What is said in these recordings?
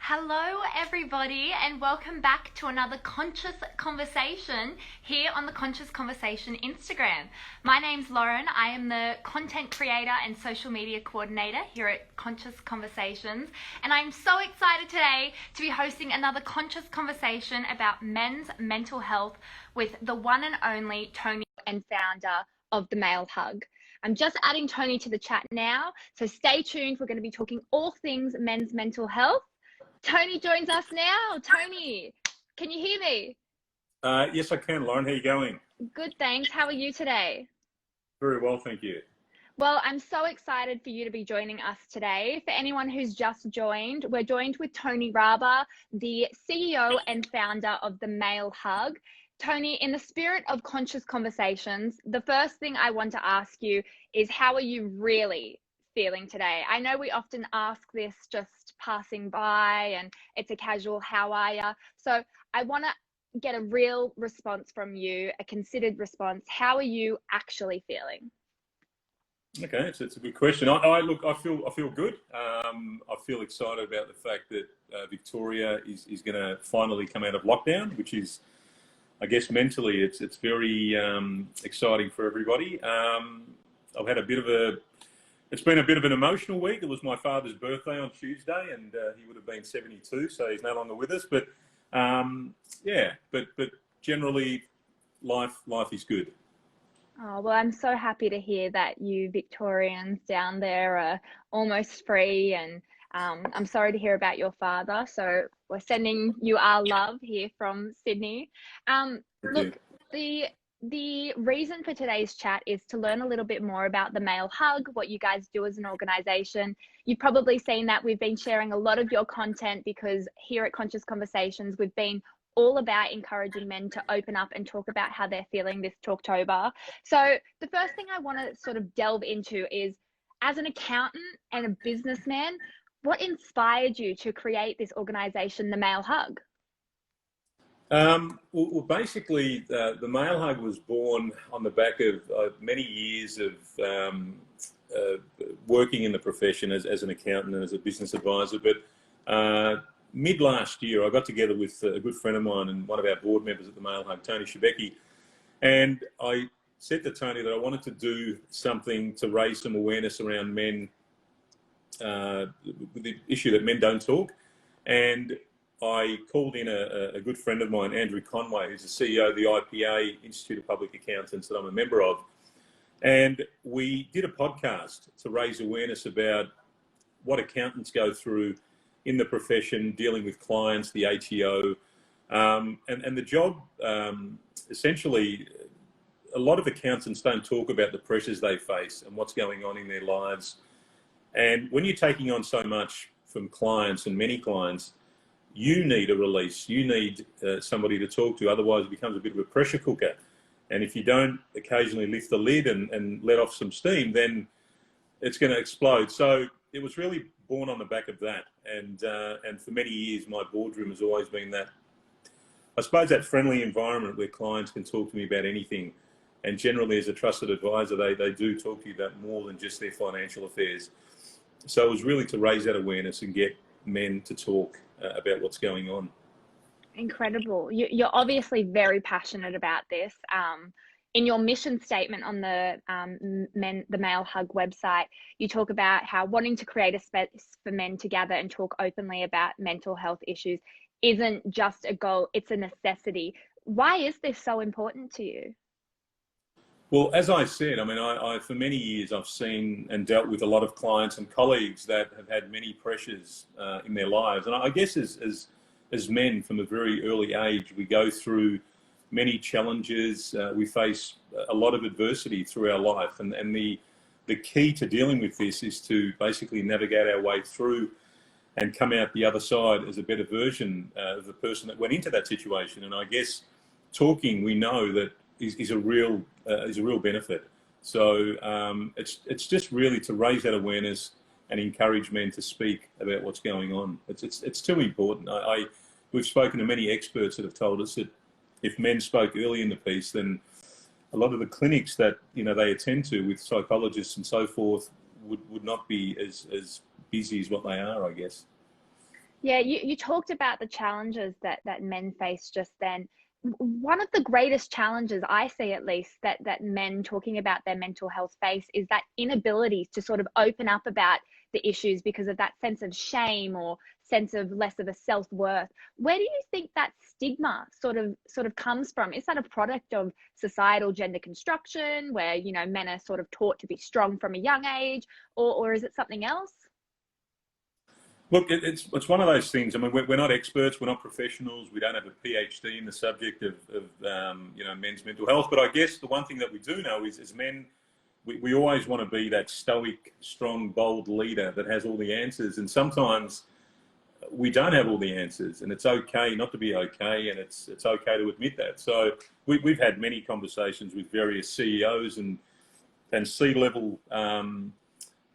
Hello, everybody, and welcome back to another Conscious Conversation here on the Conscious Conversation Instagram. My name's Lauren. I am the content creator and social media coordinator here at Conscious Conversations, and I'm so excited today to be hosting another Conscious Conversation about men's mental health with the one and only Tony, and founder of The Male Hug. I'm just adding Tony to the chat now, so stay tuned. We're going to be talking all things men's mental health. Tony joins us now. Tony, can you hear me? Yes, I can, Lauren. How are you going? Good, thanks. How are you today? Very well, thank you. Well, I'm so excited for you to be joining us today. For anyone who's just joined, we're joined with Tony Rabah, the CEO and founder of The Male Hug. Tony, in the spirit of Conscious Conversations, the first thing I want to ask you is, how are you really feeling today? I know we often ask this just passing by and it's a casual how are ya, so I want to get a real response from you, a considered response. How are you actually feeling? Okay, it's a good question. I feel good. I feel excited about the fact that Victoria is going to finally come out of lockdown, which is, I guess, mentally it's very exciting for everybody. I've had it's been a bit of an emotional week. It was my father's birthday on Tuesday, and he would have been 72, so he's no longer with us. But but generally, life is good. Oh, well, I'm so happy to hear that you Victorians down there are almost free, and I'm sorry to hear about your father. So we're sending you our love here from Sydney. Look, the reason for today's chat is to learn a little bit more about The Male Hug, what you guys do as an organization. You've probably seen that we've been sharing a lot of your content, because here at Conscious Conversations, we've been all about encouraging men to open up and talk about how they're feeling this Talktober. So the first thing I want to sort of delve into is, as an accountant and a businessman, what inspired you to create this organization, The Male Hug? Well, basically, the Male Hug was born on the back of many years of working in the profession as an accountant and as a business advisor. But mid last year, I got together with a good friend of mine and one of our board members at the Male Hug, Tony Rabah, and I said to Tony that I wanted to do something to raise some awareness around men, with the issue that men don't talk. And I called in a good friend of mine, Andrew Conway, who's the CEO of the IPA, Institute of Public Accountants, that I'm a member of. And we did a podcast to raise awareness about what accountants go through in the profession, dealing with clients, the ATO. And the job, essentially, a lot of accountants don't talk about the pressures they face and what's going on in their lives. And when you're taking on so much from clients, and many clients, you need a release. You need somebody to talk to. Otherwise, it becomes a bit of a pressure cooker. And if you don't occasionally lift the lid and let off some steam, then it's going to explode. So it was really born on the back of that. And for many years, my boardroom has always been that, I suppose, that friendly environment where clients can talk to me about anything. And generally, as a trusted advisor, they do talk to you about more than just their financial affairs. So it was really to raise that awareness and get men to talk about what's going on. Incredible. You're obviously very passionate about this. In your mission statement on the Male Hug website, you talk about how wanting to create a space for men to gather and talk openly about mental health issues isn't just a goal, it's a necessity. Why is this so important to you? Well, as I said, I mean, I for many years I've seen and dealt with a lot of clients and colleagues that have had many pressures in their lives. And I guess as men from a very early age, we go through many challenges. We face a lot of adversity through our life. And the key to dealing with this is to basically navigate our way through and come out the other side as a better version of the person that went into that situation. And I guess talking, we know that is a real benefit. So it's just really to raise that awareness and encourage men to speak about what's going on. It's too important. We've spoken to many experts that have told us that if men spoke early in the piece, then a lot of the clinics that they attend to with psychologists and so forth would not be as busy as what they are, I guess. Yeah, you talked about the challenges that men face just then. One of the greatest challenges I see, at least, that men talking about their mental health face is that inability to sort of open up about the issues because of that sense of shame or sense of less of a self-worth. Where do you think that stigma sort of comes from? Is that a product of societal gender construction where, you know, men are sort of taught to be strong from a young age, or is it something else? Look, it's one of those things. I mean, we're not experts, we're not professionals, we don't have a PhD in the subject of you know, men's mental health. But I guess the one thing that we do know is, as men, we always want to be that stoic, strong, bold leader that has all the answers. And sometimes we don't have all the answers, and it's okay not to be okay, and it's okay to admit that. So we've had many conversations with various CEOs and C-level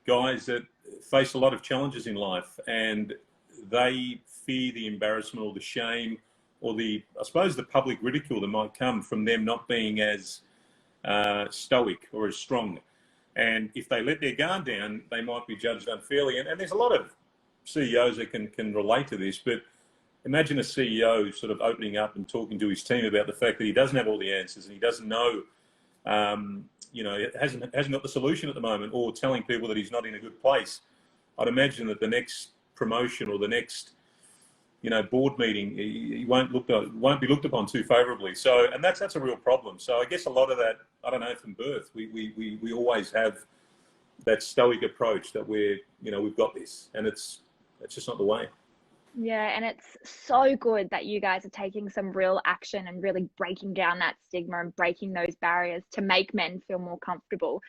guys that face a lot of challenges in life, and they fear the embarrassment or the shame or I suppose the public ridicule that might come from them not being as stoic or as strong. And if they let their guard down, they might be judged unfairly. And there's a lot of CEOs that can relate to this, but imagine a CEO sort of opening up and talking to his team about the fact that he doesn't have all the answers and he doesn't know, you know, hasn't got the solution at the moment, or telling people that he's not in a good place. I'd imagine that the next promotion or the next, you know, board meeting, he won't be looked upon too favourably. So, and that's a real problem. So I guess a lot of that, I don't know, from birth, we always have that stoic approach that we've got this, and it's just not the way. Yeah, and it's so good that you guys are taking some real action and really breaking down that stigma and breaking those barriers to make men feel more comfortable.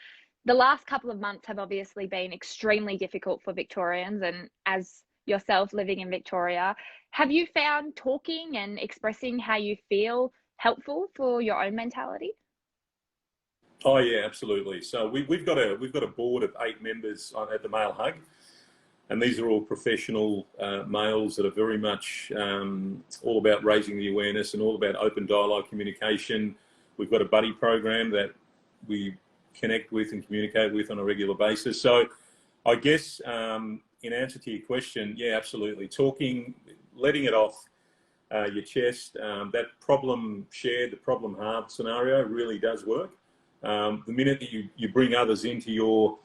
The last couple of months have obviously been extremely difficult for Victorians, and as yourself living in Victoria, have you found talking and expressing how you feel helpful for your own mentality? Oh yeah, absolutely. So we've got a board of 8 members at the Male Hug, and these are all professional males that are very much all about raising the awareness and all about open dialogue communication. We've got a buddy program that we connect with and communicate with on a regular basis. So I guess in answer to your question, yeah, absolutely. Talking, letting it off your chest, that problem shared, the problem halved scenario really does work. The minute that you bring others into your,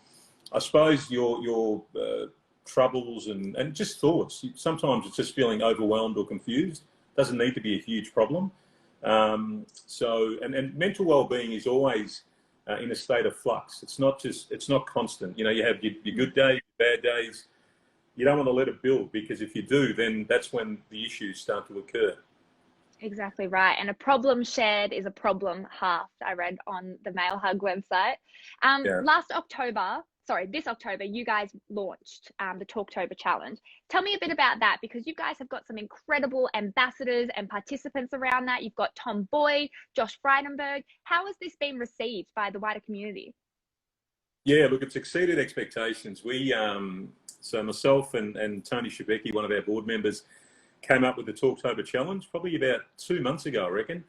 I suppose, your troubles and just thoughts. Sometimes it's just feeling overwhelmed or confused. Doesn't need to be a huge problem. So mental well-being is always in a state of flux. It's not constant. You know, you have your good days, your bad days. You don't want to let it build, because if you do, then that's when the issues start to occur. Exactly right. And a problem shared is a problem halved, I read on the Male Hug website. Yeah. This October, you guys launched the Talktober Challenge. Tell me a bit about that, because you guys have got some incredible ambassadors and participants around that. You've got Tom Boyd, Josh Frydenberg. How has this been received by the wider community? Yeah, look, it's exceeded expectations. So myself and Tony Rabah, one of our board members, came up with the Talktober Challenge probably about 2 months ago, I reckon.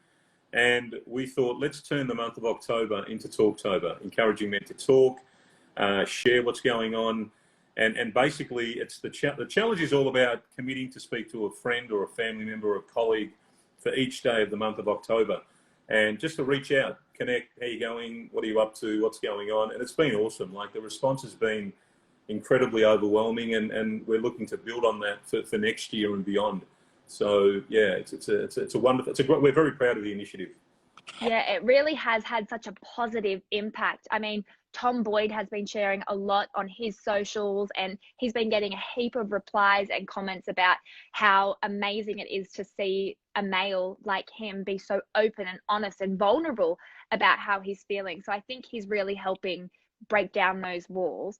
And we thought, let's turn the month of October into Talktober, encouraging men to talk, share what's going on. And basically, it's the challenge is all about committing to speak to a friend or a family member or a colleague for each day of the month of October. And just to reach out, connect, how you going, what are you up to, what's going on. And it's been awesome. Like, the response has been incredibly overwhelming, and we're looking to build on that for next year and beyond. So yeah, it's a wonderful, we're very proud of the initiative. Yeah, it really has had such a positive impact. I mean, Tom Boyd has been sharing a lot on his socials, and he's been getting a heap of replies and comments about how amazing it is to see a male like him be so open and honest and vulnerable about how he's feeling. So I think he's really helping break down those walls.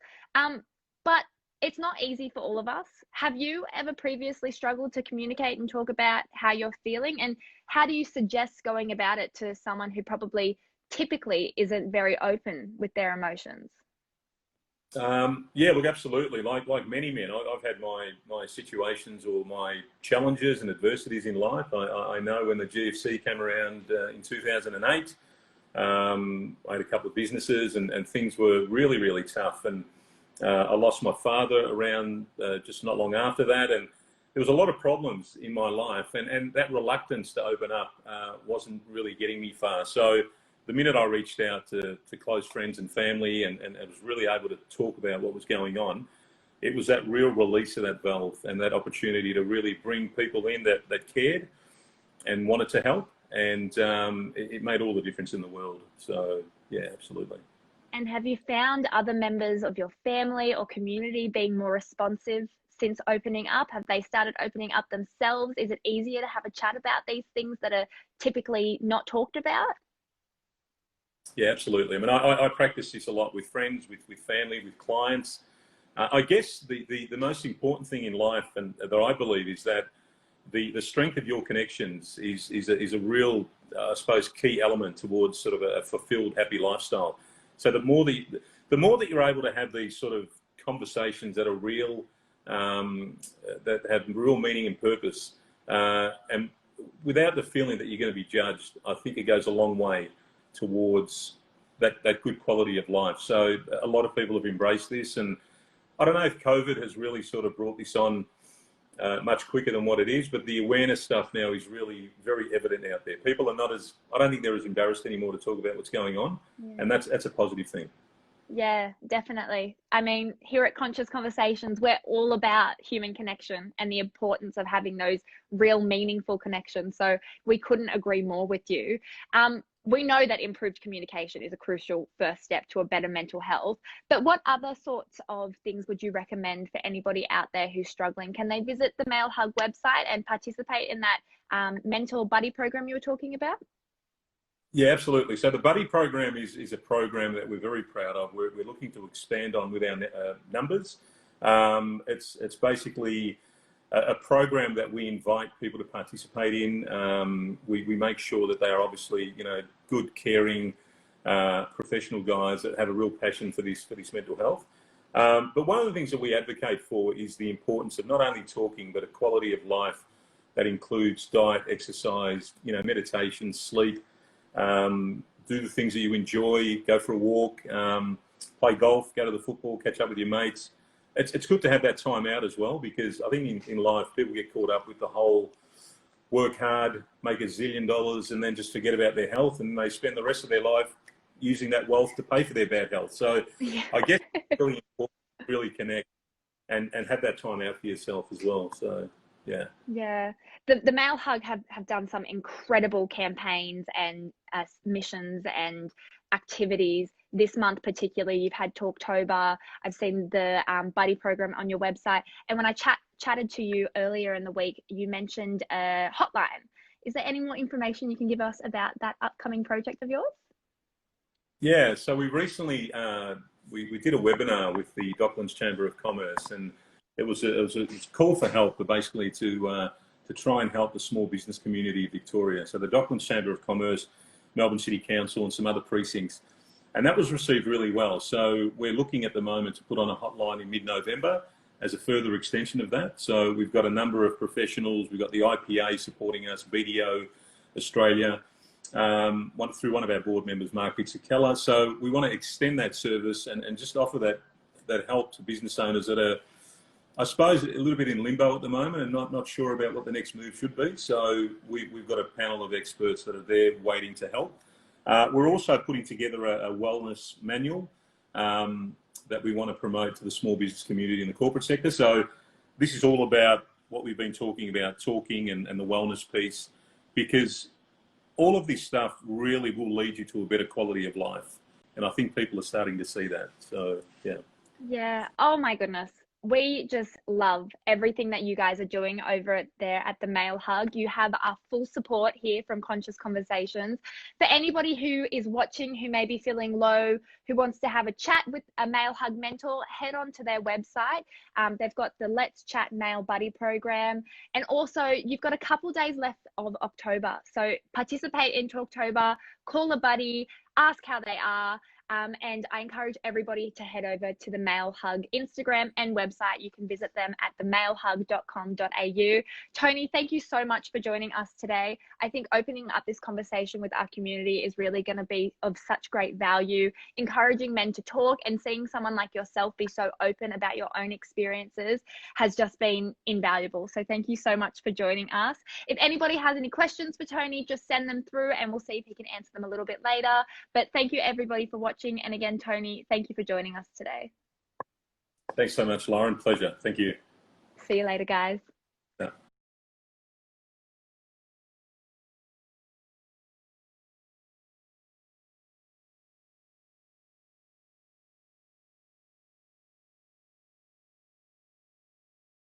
But it's not easy for all of us. Have you ever previously struggled to communicate and talk about how you're feeling? And how do you suggest going about it to someone who probably typically isn't very open with their emotions? Yeah, look, absolutely. Like many men, I've had my situations or my challenges and adversities in life. I know when the GFC came around in 2008, I had a couple of businesses and things were really, really tough. And I lost my father around just not long after that, and there was a lot of problems in my life, and that reluctance to open up wasn't really getting me far. So the minute I reached out to close friends and family and was really able to talk about what was going on, it was that real release of that valve and that opportunity to really bring people in that cared and wanted to help. And it made all the difference in the world. So, yeah, absolutely. And have you found other members of your family or community being more responsive since opening up? Have they started opening up themselves? Is it easier to have a chat about these things that are typically not talked about? Yeah, absolutely. I mean, I practice this a lot with friends, with family, with clients. I guess the most important thing in life, and that I believe, is that the strength of your connections is a real, I suppose, key element towards sort of a fulfilled, happy lifestyle. So the more that you're able to have these sort of conversations that are real, that have real meaning and purpose, and without the feeling that you're going to be judged, I think it goes a long way towards that good quality of life. So a lot of people have embraced this, and I don't know if COVID has really sort of brought this on much quicker than what it is, but the awareness stuff now is really very evident out there. People are not as, I don't think they're as embarrassed anymore to talk about what's going on, and that's a positive thing. Yeah, definitely. I mean, here at Conscious Conversations, we're all about human connection and the importance of having those real meaningful connections. So we couldn't agree more with you. We know that improved communication is a crucial first step to a better mental health, but what other sorts of things would you recommend for anybody out there who's struggling? Can they visit the Male Hug website and participate in that mentor buddy program you were talking about? Yeah, absolutely. So the Buddy program is a program that we're very proud of. We're looking to expand on with our numbers. It's basically a program that we invite people to participate in. We make sure that they are obviously, good, caring, professional guys that have a real passion for this mental health. But one of the things that we advocate for is the importance of not only talking, but a quality of life that includes diet, exercise, meditation, sleep. Do the things that you enjoy, go for a walk, play golf, go to the football, catch up with your mates. It's good to have that time out as well, because I think in life people get caught up with the whole work hard, make $1 zillion, and then just forget about their health, and they spend the rest of their life using that wealth to pay for their bad health. So Yeah. I guess it's really important to really connect and have that time out for yourself as well. So yeah. Yeah. The Male Hug have done some incredible campaigns and missions and activities. This month particularly, you've had Talktober. I've seen the buddy program on your website. And when I chatted to you earlier in the week, you mentioned a hotline. Is there any more information you can give us about that upcoming project of yours? Yeah, so we recently we did a webinar with the Docklands Chamber of Commerce, and it was a call for help, but basically to try and help the small business community of Victoria. So the Docklands Chamber of Commerce, Melbourne City Council, and some other precincts, and that was received really well. So we're looking at the moment to put on a hotline in mid-November as a further extension of that. So we've got a number of professionals. We've got the IPA supporting us, BDO Australia, through one of our board members, Mark Itzakella. So we want to extend that service and just offer that help to business owners that are, I suppose, a little bit in limbo at the moment and not sure about what the next move should be. So we've got a panel of experts that are there waiting to help. We're also putting together a wellness manual that we want to promote to the small business community and the corporate sector. So this is all about what we've been talking about, and the wellness piece, because all of this stuff really will lead you to a better quality of life. And I think people are starting to see that. So, yeah. Yeah. Oh my goodness. We just love everything that you guys are doing over there at the Male Hug. You have our full support here from Conscious Conversations. For anybody who is watching, who may be feeling low, who wants to have a chat with a Male Hug mentor, head on to their website. They've got the Let's Chat Male Buddy program. And also, you've got a couple days left of October. So participate in Talktober, call a buddy, ask how they are. And I encourage everybody to head over to the Male Hug Instagram and website. You can visit them at themalehug.com.au. Tony, thank you so much for joining us today. I think opening up this conversation with our community is really going to be of such great value, encouraging men to talk, and seeing someone like yourself be so open about your own experiences has just been invaluable. So thank you so much for joining us. If anybody has any questions for Tony, just send them through and we'll see if he can answer them a little bit later. But thank you everybody for watching. And again, Tony, thank you for joining us today. Thanks so much, Lauren. Pleasure. Thank you. See you later, guys.